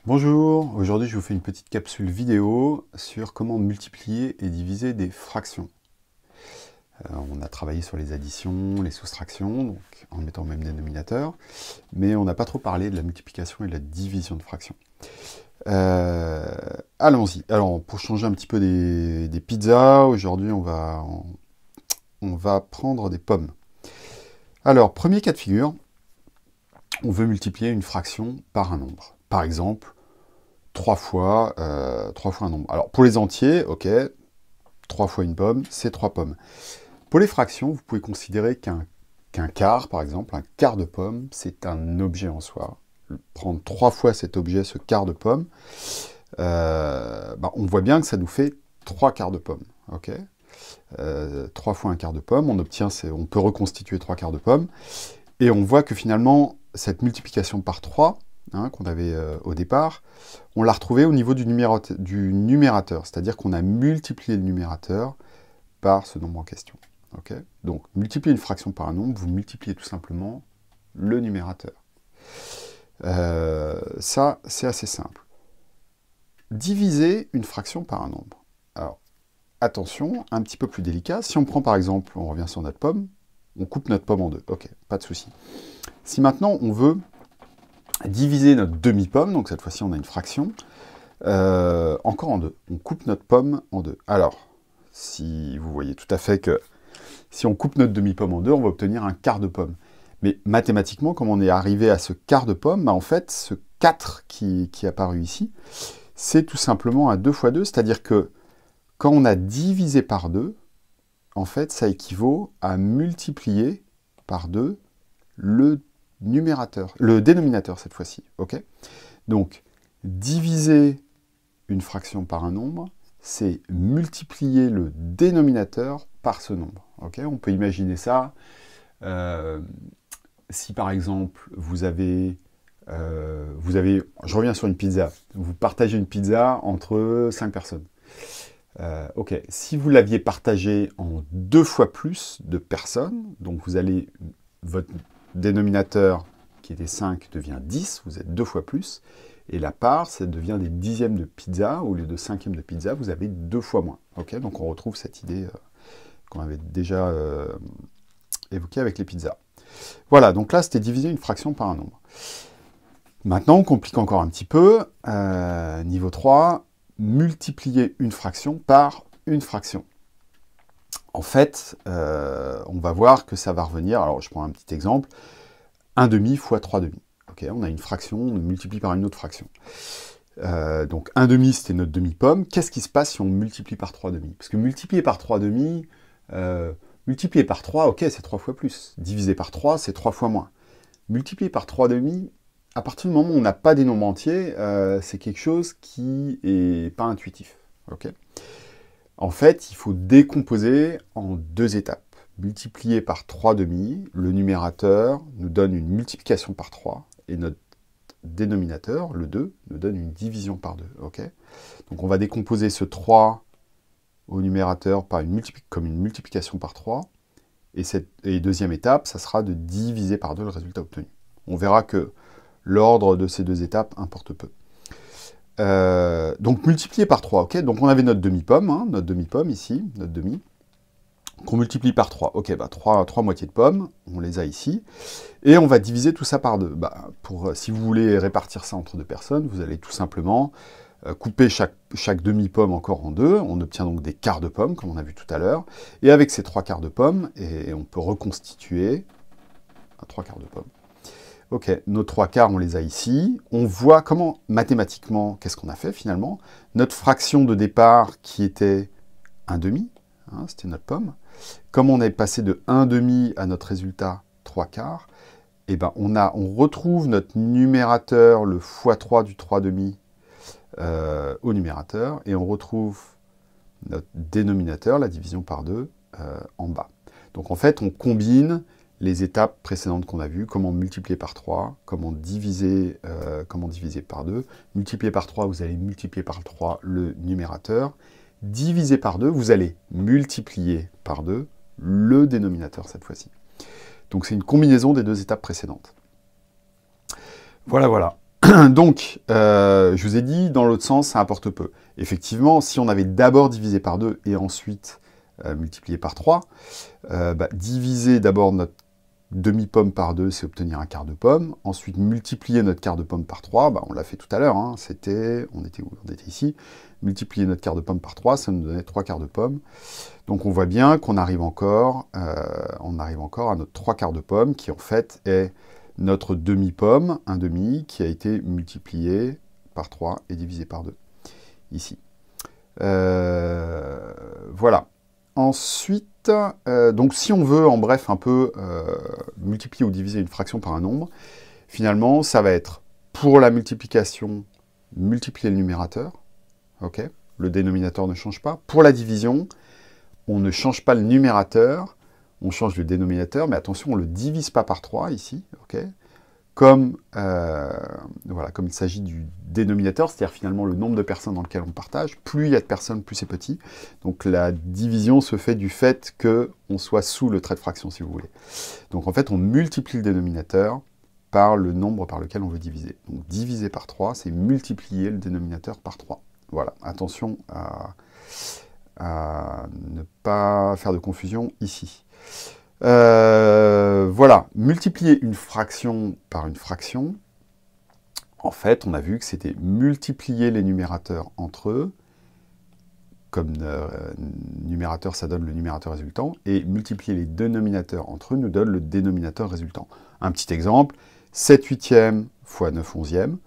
Bonjour, aujourd'hui je vous fais une petite capsule vidéo sur comment multiplier et diviser des fractions. On a travaillé sur les additions, les soustractions, donc en mettant au même dénominateur, mais on n'a pas trop parlé de la multiplication et de la division de fractions. Euh, Allons-y. Alors pour changer un petit peu des pizzas, aujourd'hui on va prendre des pommes. Alors premier cas de figure, on veut multiplier une fraction par un nombre. Par exemple, 3 fois un nombre. Alors, pour les entiers, ok, 3 fois une pomme, c'est 3 pommes. Pour les fractions, vous pouvez considérer qu'un quart, par exemple, un quart de pomme, c'est un objet en soi. Prendre 3 fois cet objet, ce quart de pomme, on voit bien que ça nous fait 3 quarts de pomme. Ok, 3 fois un quart de pomme, on peut reconstituer 3 quarts de pomme, et on voit que finalement, cette multiplication par 3, qu'on avait au départ, on l'a retrouvé au niveau du numérateur, c'est-à-dire qu'on a multiplié le numérateur par ce nombre en question. Okay, donc, multiplier une fraction par un nombre, vous multipliez tout simplement le numérateur. Ça, c'est assez simple. Diviser une fraction par un nombre. Alors, attention, un petit peu plus délicat. Si on prend par exemple, on revient sur notre pomme, on coupe notre pomme en deux. Ok, pas de souci. Si maintenant on veut diviser notre demi-pomme, donc cette fois-ci on a une fraction, encore en deux. On coupe notre pomme en deux. Alors, si vous voyez tout à fait que si on coupe notre demi-pomme en deux, on va obtenir un quart de pomme. Mais mathématiquement, comme on est arrivé à ce quart de pomme, en fait, ce 4 qui est apparu ici, c'est tout simplement un 2 fois 2, c'est-à-dire que quand on a divisé par 2, en fait, ça équivaut à multiplier par 2 le numérateur, le dénominateur cette fois-ci. Ok, donc, diviser une fraction par un nombre, c'est multiplier le dénominateur par ce nombre. Okay, on peut imaginer ça. Si par exemple, je reviens sur une pizza, vous partagez une pizza entre 5 personnes. Ok, si vous l'aviez partagée en 2 fois plus de personnes, donc votre dénominateur qui était 5 devient 10, vous êtes 2 fois plus, et la part, ça devient des dixièmes de pizza, au lieu de cinquièmes de pizza, vous avez 2 fois moins. Ok, donc on retrouve cette idée qu'on avait déjà évoquée avec les pizzas. Voilà, donc là, c'était diviser une fraction par un nombre. Maintenant, on complique encore un petit peu. Niveau 3, multiplier une fraction par une fraction. En fait, on va voir que ça va revenir. Alors, je prends un petit exemple. 1 demi fois 3 demi. Okay, on a une fraction, on multiplie par une autre fraction. Donc 1 demi, c'était notre demi-pomme. Qu'est-ce qui se passe si on multiplie par 3 demi? Parce que multiplier par 3 demi, multiplier par 3, ok, c'est 3 fois plus. Diviser par 3, c'est 3 fois moins. Multiplier par 3 demi, à partir du moment où on n'a pas des nombres entiers, c'est quelque chose qui n'est pas intuitif. Okay, en fait, il faut décomposer en deux étapes. Multiplier par 3 demi, le numérateur nous donne une multiplication par 3, et notre dénominateur, le 2, nous donne une division par 2. Okay, donc on va décomposer ce 3 au numérateur comme une multiplication par 3, et deuxième étape, ça sera de diviser par 2 le résultat obtenu. On verra que l'ordre de ces deux étapes importe peu. Donc multiplier par 3, ok. Donc on avait notre demi-pomme, notre demi-pomme ici, notre demi, qu'on multiplie par 3. Ok, 3 moitiés de pommes, on les a ici. Et on va diviser tout ça par 2. Si vous voulez répartir ça entre deux personnes, vous allez tout simplement couper chaque demi-pomme encore en deux. On obtient donc des quarts de pommes, comme on a vu tout à l'heure. Et avec ces 3 quarts de pommes, on peut reconstituer 3 quarts de pommes. Ok, nos 3 quarts, on les a ici. On voit comment, mathématiquement, qu'est-ce qu'on a fait finalement. Notre fraction de départ qui était 1 demi, c'était notre pomme. Comme on est passé de 1 demi à notre résultat 3 quarts, on retrouve notre numérateur, le x3 du 3 demi au numérateur, et on retrouve notre dénominateur, la division par 2, en bas. Donc en fait, on combine les étapes précédentes qu'on a vues, comment multiplier par 3, comment diviser par 2. Multiplier par 3, vous allez multiplier par 3 le numérateur. Diviser par 2, vous allez multiplier par 2 le dénominateur cette fois-ci. Donc c'est une combinaison des deux étapes précédentes. Voilà, voilà. Donc, je vous ai dit, dans l'autre sens, ça importe peu. Effectivement, si on avait d'abord divisé par 2 et ensuite multiplié par 3, diviser d'abord notre demi-pomme par 2, c'est obtenir un quart de pomme. Ensuite, multiplier notre quart de pomme par 3, on l'a fait tout à l'heure, hein, on était où? On était ici. Multiplier notre quart de pomme par 3, ça nous donnait 3 quarts de pomme. Donc on voit bien qu'on arrive encore, à notre 3 quarts de pomme, qui en fait est notre demi-pomme, un demi, qui a été multiplié par 3 et divisé par 2, ici. Voilà. Ensuite, donc si on veut, en bref, un peu multiplier ou diviser une fraction par un nombre, finalement, ça va être, pour la multiplication, multiplier le numérateur, ok, le dénominateur ne change pas. Pour la division, on ne change pas le numérateur, on change le dénominateur, mais attention, on ne le divise pas par 3, ici, ok. Comme il s'agit du dénominateur, c'est-à-dire finalement le nombre de personnes dans lequel on partage, plus il y a de personnes, plus c'est petit. Donc la division se fait du fait qu'on soit sous le trait de fraction, si vous voulez. Donc en fait, on multiplie le dénominateur par le nombre par lequel on veut diviser. Donc diviser par 3, c'est multiplier le dénominateur par 3. Voilà, attention à ne pas faire de confusion ici. Voilà, multiplier une fraction par une fraction, en fait, on a vu que c'était multiplier les numérateurs entre eux, comme numérateur, ça donne le numérateur résultant, et multiplier les dénominateurs entre eux nous donne le dénominateur résultant. Un petit exemple, 7 huitièmes fois 9 onzièmes,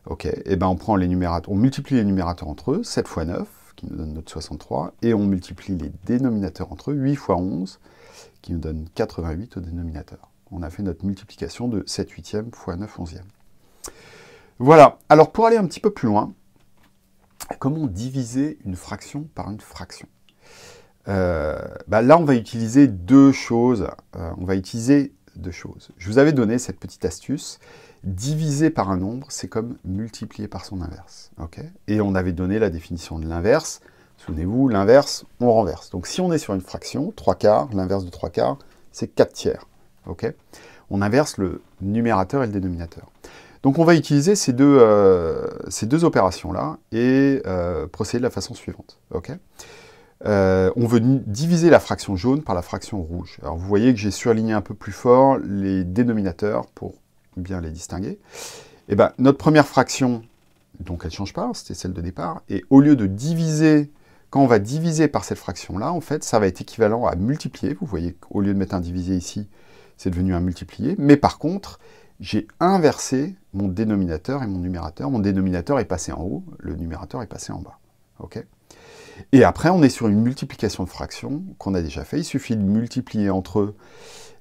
ok, et ben on prend les numérateurs, on multiplie les numérateurs entre eux, 7 fois 9, qui nous donne notre 63, et on multiplie les dénominateurs entre eux, 8 fois 11, qui nous donne 88 au dénominateur. On a fait notre multiplication de 7 huitièmes fois 9 onzièmes. Voilà, alors pour aller un petit peu plus loin, comment diviser une fraction par une fraction? Là, on va utiliser deux choses. Je vous avais donné cette petite astuce. Diviser par un nombre, c'est comme multiplier par son inverse. Okay, et on avait donné la définition de l'inverse. Souvenez-vous, l'inverse, on renverse. Donc si on est sur une fraction, 3 quarts, l'inverse de 3 quarts, c'est 4 tiers. Okay, on inverse le numérateur et le dénominateur. Donc on va utiliser ces deux opérations-là et procéder de la façon suivante. Okay, on veut diviser la fraction jaune par la fraction rouge. Alors vous voyez que j'ai surligné un peu plus fort les dénominateurs pour bien les distinguer. Et ben, notre première fraction, donc elle ne change pas, c'était celle de départ, et au lieu de diviser, quand on va diviser par cette fraction-là, en fait, ça va être équivalent à multiplier. Vous voyez qu'au lieu de mettre un divisé ici, c'est devenu un multiplié. Mais par contre, j'ai inversé mon dénominateur et mon numérateur. Mon dénominateur est passé en haut, le numérateur est passé en bas. Okay, et après, on est sur une multiplication de fractions qu'on a déjà fait. Il suffit de multiplier entre eux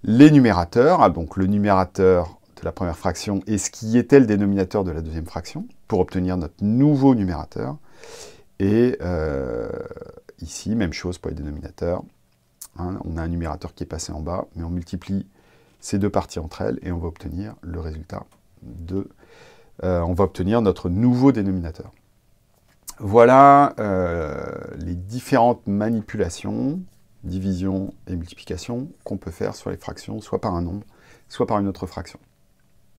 les numérateurs, donc le numérateur de la première fraction et ce qui était le dénominateur de la deuxième fraction, pour obtenir notre nouveau numérateur. Et ici, même chose pour les dénominateurs. Hein, on a un numérateur qui est passé en bas, mais on multiplie ces deux parties entre elles et on va obtenir le résultat de... on va obtenir notre nouveau dénominateur. Voilà les différentes manipulations, division et multiplication, qu'on peut faire sur les fractions, soit par un nombre, soit par une autre fraction.